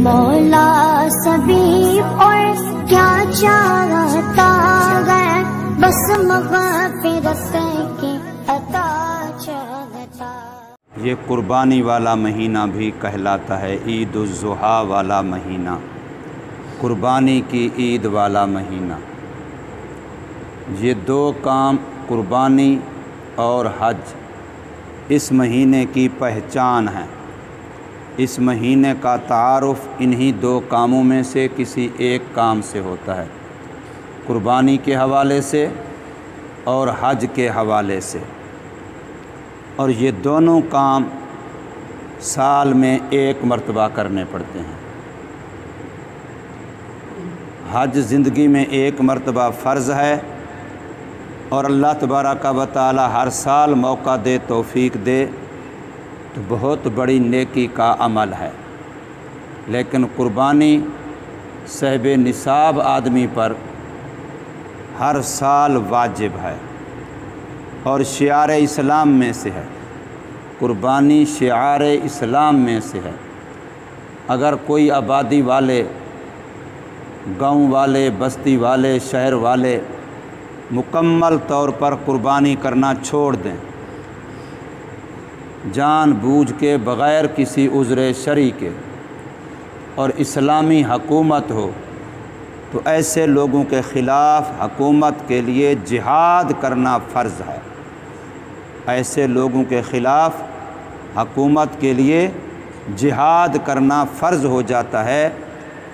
مولا سبھی اور کیا چاہتا ہے، بس مغفرت کی عطا چاہتا۔ یہ قربانی والا مہینہ بھی کہلاتا ہے عید الاضحیٰ والا مہینہ، قربانی کی عید والا مہینہ۔ یہ دو کام قربانی اور حج اس مہینے کی پہچان ہے۔ اس مہینے کا تعارف انہی دو کاموں میں سے کسی ایک کام سے ہوتا ہے، قربانی کے حوالے سے اور حج کے حوالے سے، اور یہ دونوں کام سال میں ایک مرتبہ کرنے پڑتے ہیں۔ حج زندگی میں ایک مرتبہ فرض ہے، اور اللہ تبارک و تعالی ہر سال موقع دے، توفیق دے تو بہت بڑی نیکی کا عمل ہے۔ لیکن قربانی صاحب نصاب آدمی پر ہر سال واجب ہے اور شعار اسلام میں سے ہے۔ قربانی شعار اسلام میں سے ہے۔ اگر کوئی آبادی والے، گاؤں والے، بستی والے، شہر والے مکمل طور پر قربانی کرنا چھوڑ دیں، جان بوجھ کے بغیر کسی عذر شرعی کے، اور اسلامی حکومت ہو، تو ایسے لوگوں کے خلاف حکومت کے لیے جہاد کرنا فرض ہے۔ ایسے لوگوں کے خلاف حکومت کے لیے جہاد کرنا فرض ہو جاتا ہے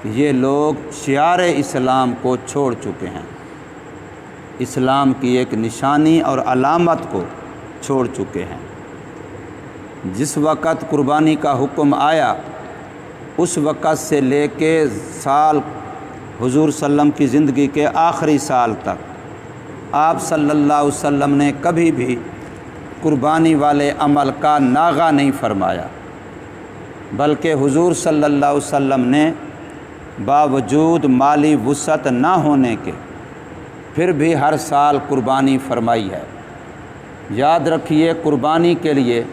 کہ یہ لوگ شعار اسلام کو چھوڑ چکے ہیں، اسلام کی ایک نشانی اور علامت کو چھوڑ چکے ہیں۔ جس وقت قربانی کا حکم آیا، اس وقت سے لے کے سال حضور صلی اللہ علیہ وسلم کی زندگی کے آخری سال تک آپ صلی اللہ علیہ وسلم نے کبھی بھی قربانی والے عمل کا ناغہ نہیں فرمایا، بلکہ حضور صلی اللہ علیہ وسلم نے باوجود مالی وسعت نہ ہونے کے پھر بھی ہر سال قربانی فرمائی ہے۔ یاد رکھیے، قربانی کے لیے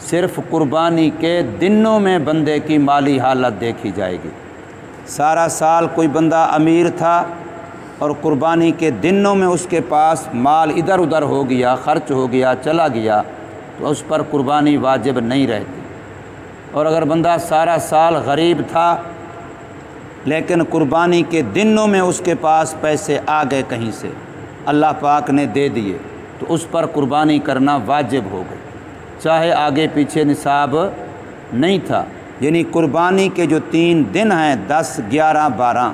صرف قربانی کے دنوں میں بندے کی مالی حالت دیکھی جائے گی۔ سارا سال کوئی بندہ امیر تھا اور قربانی کے دنوں میں اس کے پاس مال ادھر ادھر ہو گیا، خرچ ہو گیا، چلا گیا، تو اس پر قربانی واجب نہیں رہتی۔ اور اگر بندہ سارا سال غریب تھا لیکن قربانی کے دنوں میں اس کے پاس پیسے آ گئے کہیں سے، اللہ پاک نے دے دیے، تو اس پر قربانی کرنا واجب ہو گئی، چاہے آگے پیچھے نصاب نہیں تھا۔ یعنی قربانی کے جو 3 دن ہیں 10، 11، 12،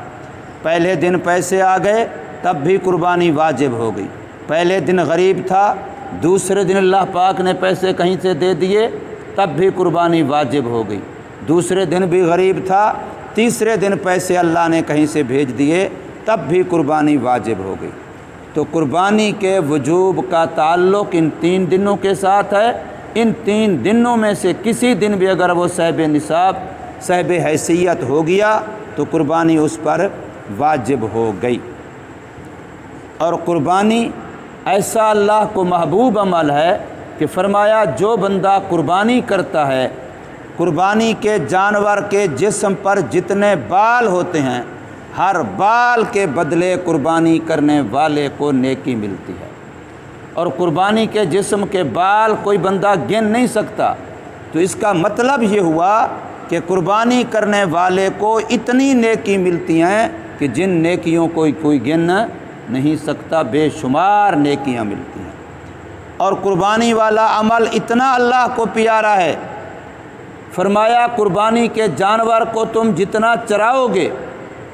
پہلے دن پیسے آ گئے تب بھی قربانی واجب ہو گئی۔ پہلے دن غریب تھا، دوسرے دن اللہ پاک نے پیسے کہیں سے دے دیے تب بھی قربانی واجب ہو گئی۔ دوسرے دن بھی غریب تھا، تیسرے دن پیسے اللہ نے کہیں سے بھیج دیے تب بھی قربانی واجب ہو گئی۔ تو قربانی کے وجوب کا تعلق ان 3 دنوں کے ساتھ ہے۔ ان 3 دنوں میں سے کسی دن بھی اگر وہ صاحب نصاب، صاحب حیثیت ہو گیا تو قربانی اس پر واجب ہو گئی۔ اور قربانی ایسا اللہ کو محبوب عمل ہے کہ فرمایا جو بندہ قربانی کرتا ہے، قربانی کے جانور کے جسم پر جتنے بال ہوتے ہیں، ہر بال کے بدلے قربانی کرنے والے کو نیکی ملتی ہے۔ اور قربانی کے جسم کے بال کوئی بندہ گن نہیں سکتا، تو اس کا مطلب یہ ہوا کہ قربانی کرنے والے کو اتنی نیکی ملتی ہیں کہ جن نیکیوں کو کوئی گن نہیں سکتا، بے شمار نیکیاں ملتی ہیں۔ اور قربانی والا عمل اتنا اللہ کو پیارا ہے، فرمایا قربانی کے جانور کو تم جتنا چراؤ گے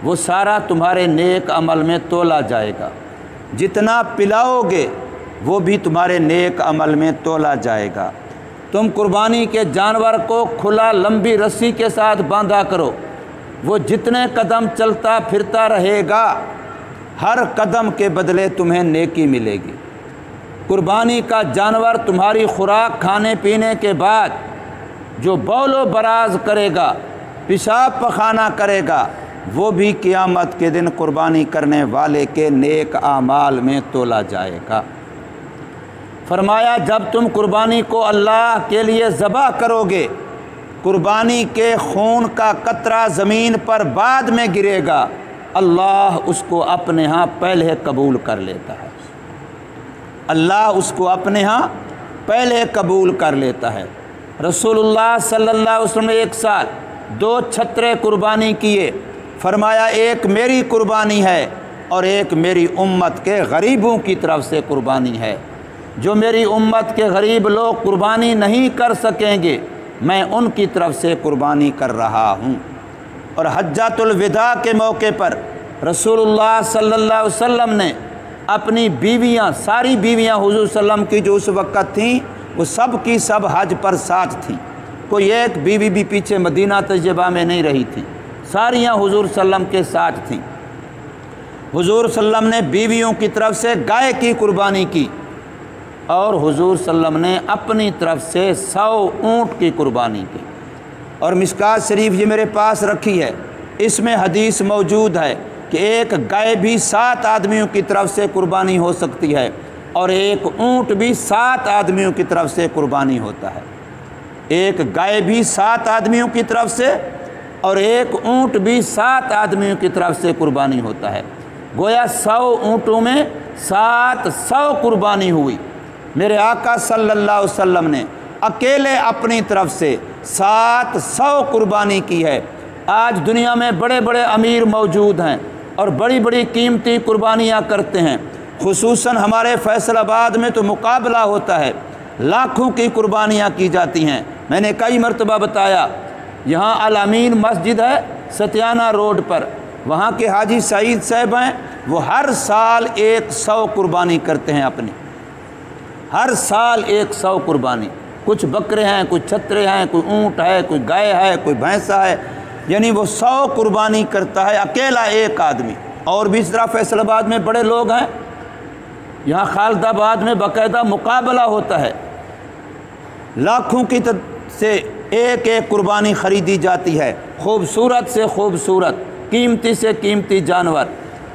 وہ سارا تمہارے نیک عمل میں تولا جائے گا، جتنا پلاؤ گے وہ بھی تمہارے نیک عمل میں تولا جائے گا۔ تم قربانی کے جانور کو کھلا لمبی رسی کے ساتھ باندھا کرو، وہ جتنے قدم چلتا پھرتا رہے گا ہر قدم کے بدلے تمہیں نیکی ملے گی۔ قربانی کا جانور تمہاری خوراک کھانے پینے کے بعد جو بول و براز کرے گا، پیشاب پخانہ کرے گا، وہ بھی قیامت کے دن قربانی کرنے والے کے نیک اعمال میں تولا جائے گا۔ فرمایا جب تم قربانی کو اللہ کے لیے ذبح کرو گے قربانی کے خون کا قطرہ زمین پر بعد میں گرے گا، اللہ اس کو اپنے ہاں پہلے قبول کر لیتا ہے۔ اللہ اس کو اپنے ہاں پہلے قبول کر لیتا ہے۔ رسول اللہ صلی اللہ علیہ وسلم نے ایک سال 2 چھترے قربانی کیے، فرمایا ایک میری قربانی ہے اور ایک میری امت کے غریبوں کی طرف سے قربانی ہے۔ جو میری امت کے غریب لوگ قربانی نہیں کر سکیں گے، میں ان کی طرف سے قربانی کر رہا ہوں۔ اور حجۃ الوداع کے موقع پر رسول اللہ صلی اللہ علیہ وسلم نے اپنی بیویاں، ساری بیویاں حضور صلی اللہ علیہ وسلم کی جو اس وقت تھیں، وہ سب کی سب حج پر ساتھ تھیں، کوئی ایک بیوی بھی پیچھے مدینہ طیبہ میں نہیں رہی تھی، ساریاں حضور صلی اللہ علیہ وسلم کے ساتھ تھیں۔ حضور صلی اللہ علیہ وسلم نے بیویوں کی طرف سے گائے کی قربانی کی اور حضور صلی اللہ علیہ وسلم نے اپنی طرف سے 100 اونٹ کی قربانی کی۔ اور مشکات شریف یہ میرے پاس رکھی ہے، اس میں حدیث موجود ہے کہ ایک گائے بھی 7 آدمیوں کی طرف سے قربانی ہو سکتی ہے اور ایک اونٹ بھی 7 آدمیوں کی طرف سے قربانی ہوتا ہے۔ ایک گائے بھی 7 آدمیوں کی طرف سے اور ایک اونٹ بھی 7 آدمیوں کی طرف سے قربانی ہوتا ہے۔ گویا 100 اونٹوں میں 700 قربانی ہوئی۔ میرے آقا صلی اللہ علیہ وسلم نے اکیلے اپنی طرف سے 700 قربانی کی ہے۔ آج دنیا میں بڑے بڑے امیر موجود ہیں اور بڑی بڑی قیمتی قربانیاں کرتے ہیں، خصوصاً ہمارے فیصل آباد میں تو مقابلہ ہوتا ہے، لاکھوں کی قربانیاں کی جاتی ہیں۔ میں نے کئی مرتبہ بتایا، یہاں الامین مسجد ہے ستیانہ روڈ پر، وہاں کے حاجی سعید صاحب ہیں، وہ ہر سال 100 قربانی کرتے ہیں اپنی، ہر سال 100 قربانی۔ کچھ بکرے ہیں، کچھ چھترے ہیں، کوئی اونٹ ہے، کوئی گائے ہے، کوئی بھینسا ہے، یعنی وہ 100 قربانی کرتا ہے اکیلا ایک آدمی۔ اور بھی اس طرح فیصل آباد میں بڑے لوگ ہیں، یہاں خالد آباد میں باقاعدہ مقابلہ ہوتا ہے، لاکھوں کی سے ایک قربانی خریدی جاتی ہے، خوبصورت سے خوبصورت، قیمتی سے قیمتی جانور۔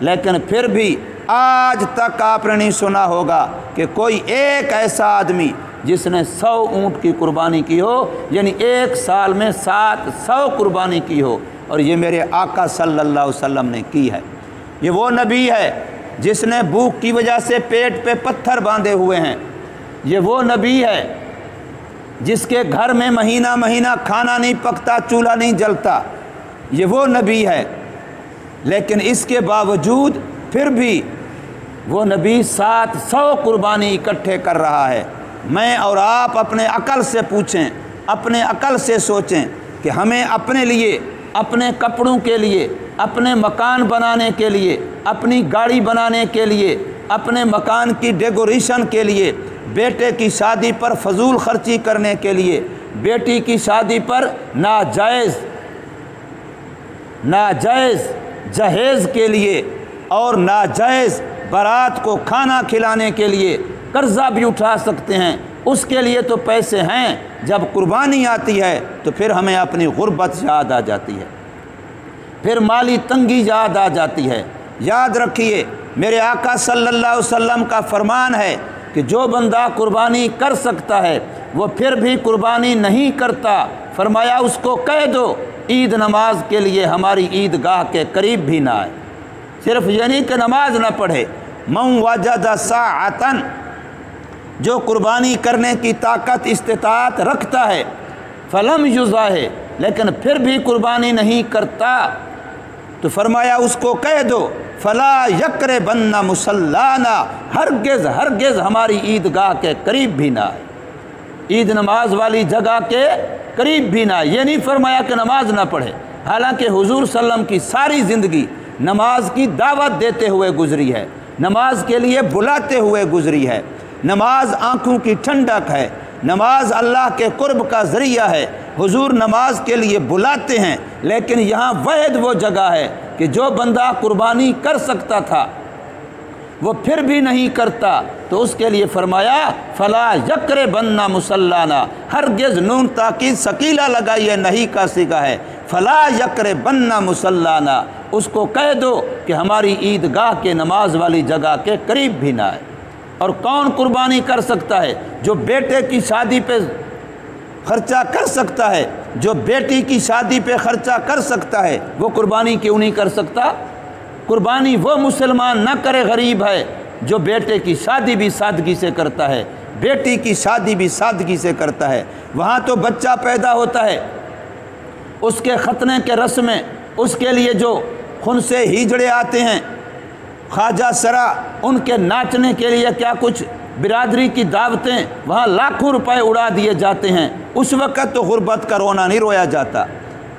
لیکن پھر بھی آج تک آپ نے نہیں سنا ہوگا کہ کوئی ایک ایسا آدمی جس نے 100 اونٹ کی قربانی کی ہو، یعنی ایک سال میں 700 قربانی کی ہو، اور یہ میرے آقا صلی اللہ علیہ وسلم نے کی ہے۔ یہ وہ نبی ہے جس نے بھوک کی وجہ سے پیٹ پہ پتھر باندھے ہوئے ہیں، یہ وہ نبی ہے جس کے گھر میں مہینہ مہینہ کھانا نہیں پکتا، چولہا نہیں جلتا، یہ وہ نبی ہے۔ لیکن اس کے باوجود پھر بھی وہ نبی 700 قربانی اکٹھے کر رہا ہے۔ میں اور آپ اپنے عقل سے پوچھیں، اپنے عقل سے سوچیں کہ ہمیں اپنے لیے، اپنے کپڑوں کے لیے، اپنے مکان بنانے کے لیے، اپنی گاڑی بنانے کے لیے، اپنے مکان کی ڈیکوریشن کے لیے، بیٹے کی شادی پر فضول خرچی کرنے کے لیے، بیٹی کی شادی پر ناجائز جہیز کے لیے اور ناجائز بارات کو کھانا کھلانے کے لیے قرضہ بھی اٹھا سکتے ہیں، اس کے لیے تو پیسے ہیں۔ جب قربانی آتی ہے تو پھر ہمیں اپنی غربت یاد آ جاتی ہے، پھر مالی تنگی یاد آ جاتی ہے۔ یاد رکھیے، میرے آقا صلی اللہ علیہ وسلم کا فرمان ہے کہ جو بندہ قربانی کر سکتا ہے وہ پھر بھی قربانی نہیں کرتا، فرمایا اس کو کہہ دو عید نماز کے لیے ہماری عیدگاہ کے قریب بھی نہ آئے۔ صرف یہ نہیں کہ نماز نہ پڑھے، من وجد ساعتن، جو قربانی کرنے کی طاقت استطاعت رکھتا ہے، فلم یضاحِ، لیکن پھر بھی قربانی نہیں کرتا، تو فرمایا اس کو کہہ دو فلا یقربن مصلانا، ہرگز ہماری عیدگاہ کے قریب بھی نہ آئے، عید نماز والی جگہ کے قریب بھی نہ آئے۔ یہ نہیں فرمایا کہ نماز نہ پڑھے، حالانکہ حضور صلی اللہ علیہ وسلم کی ساری زندگی نماز کی دعوت دیتے ہوئے گزری ہے، نماز کے لیے بلاتے ہوئے گزری ہے۔ نماز آنکھوں کی ٹھنڈک ہے، نماز اللہ کے قرب کا ذریعہ ہے، حضور نماز کے لیے بلاتے ہیں۔ لیکن یہاں واحد وہ جگہ ہے کہ جو بندہ قربانی کر سکتا تھا وہ پھر بھی نہیں کرتا، تو اس کے لیے فرمایا فلا یقربن مصلانا، ہرگز نون تاکید ثقیلہ لگائیے، نہیں کا صیغہ ہے، فلا یقربن مصلانا، اس کو کہہ دو کہ ہماری عیدگاہ کے نماز والی جگہ کے قریب بھی نہ آئے۔ اور کون قربانی کر سکتا ہے؟ جو بیٹے کی شادی پہ خرچہ کر سکتا ہے، جو بیٹی کی شادی پہ خرچہ کر سکتا ہے، وہ قربانی کیوں نہیں کر سکتا؟ قربانی وہ مسلمان نہ کرے غریب ہے جو بیٹے کی شادی بھی سادگی سے کرتا ہے، بیٹی کی شادی بھی سادگی سے کرتا ہے۔ وہاں تو بچہ پیدا ہوتا ہے، اس کے ختنے کے رسمیں، اس کے لیے جو خون سے ہیجڑے آتے ہیں، خواجہ سرا، ان کے ناچنے کے لیے کیا کچھ برادری کی دعوتیں، وہاں لاکھوں روپے اڑا دیے جاتے ہیں۔ اس وقت تو غربت کا رونا نہیں رویا جاتا،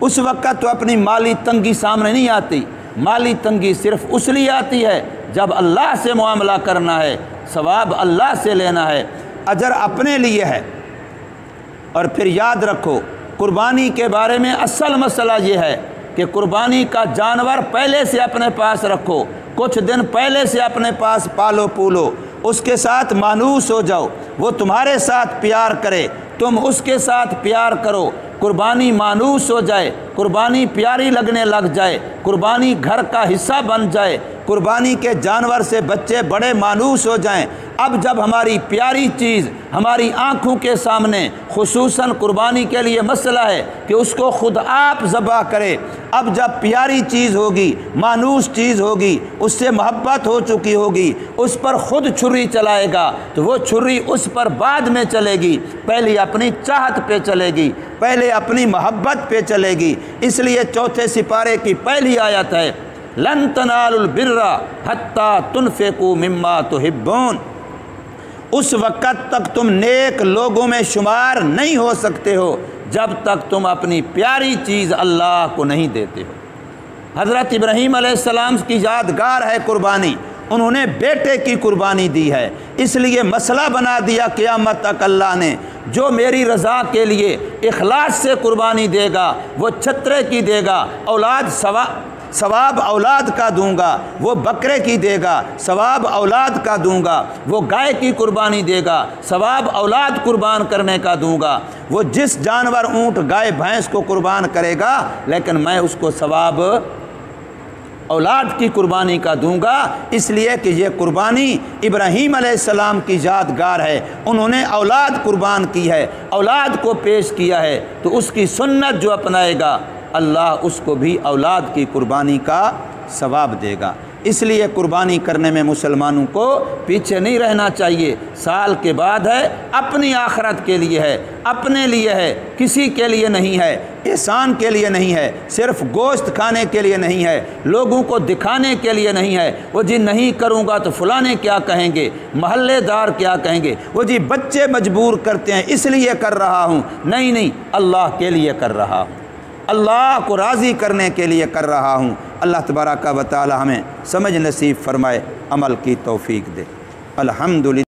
اس وقت تو اپنی مالی تنگی سامنے نہیں آتی۔ مالی تنگی صرف اس لیے آتی ہے جب اللہ سے معاملہ کرنا ہے، ثواب اللہ سے لینا ہے، اجر اپنے لیے ہے۔ اور پھر یاد رکھو، قربانی کے بارے میں اصل مسئلہ یہ ہے کہ قربانی کا جانور پہلے سے اپنے پاس رکھو، کچھ دن پہلے سے اپنے پاس پالو پولو، اس کے ساتھ مانوس ہو جاؤ، وہ تمہارے ساتھ پیار کرے، تم اس کے ساتھ پیار کرو، قربانی مانوس ہو جائے، قربانی پیاری لگنے لگ جائے، قربانی گھر کا حصہ بن جائے، قربانی کے جانور سے بچے بڑے مانوس ہو جائیں۔ اب جب ہماری پیاری چیز ہماری آنکھوں کے سامنے، خصوصاً قربانی کے لیے مسئلہ ہے کہ اس کو خود آپ ذبح کرے، اب جب پیاری چیز ہوگی، مانوس چیز ہوگی، اس سے محبت ہو چکی ہوگی، اس پر خود چھری چلائے گا تو وہ چھری اس پر بعد میں چلے گی، پہلے اپنی چاہت پہ چلے گی، پہلے اپنی محبت پہ چلے گی۔ اس لیے چوتھے سپارے کی پہلی آیت ہے لن تنالوا البر حتی تنفقوا مما تحبون، اس وقت تک تم نیک لوگوں میں شمار نہیں ہو سکتے ہو جب تک تم اپنی پیاری چیز اللہ کو نہیں دیتے ہو۔ حضرت ابراہیم علیہ السلام کی یادگار ہے قربانی، انہوں نے بیٹے کی قربانی دی ہے، اس لیے مسئلہ بنا دیا قیامت تک اللہ نے، جو میری رضا کے لیے اخلاص سے قربانی دے گا وہ چھترے کی دے گا، ثواب اولاد کا دوں گا، وہ بکرے کی دے گا، ثواب اولاد کا دوں گا، وہ گائے کی قربانی دے گا، ثواب اولاد قربان کرنے کا دوں گا، وہ جس جانور اونٹ گائے بھینس کو قربان کرے گا لیکن میں اس کو ثواب اولاد کی قربانی کا دوں گا۔ اس لیے کہ یہ قربانی ابراہیم علیہ السلام کی یادگار ہے، انہوں نے اولاد قربان کی ہے، اولاد کو پیش کیا ہے، تو اس کی سنت جو اپنائے گا اللہ اس کو بھی اولاد کی قربانی کا ثواب دے گا۔ اس لیے قربانی کرنے میں مسلمانوں کو پیچھے نہیں رہنا چاہیے۔ سال کے بعد ہے، اپنی آخرت کے لیے ہے، اپنے لیے ہے، کسی کے لیے نہیں ہے، احسان کے لیے نہیں ہے، صرف گوشت کھانے کے لیے نہیں ہے، لوگوں کو دکھانے کے لیے نہیں ہے، وہ جی نہیں کروں گا تو فلانے کیا کہیں گے، محلے دار کیا کہیں گے، وہ جی بچے مجبور کرتے ہیں اس لیے کر رہا ہوں، نہیں، اللہ کے لیے کر رہا ہوں، اللہ کو راضی کرنے کے لیے کر رہا ہوں۔ اللہ تبارک و تعالی ہمیں سمجھ نصیب فرمائے، عمل کی توفیق دے۔ الحمدللہ۔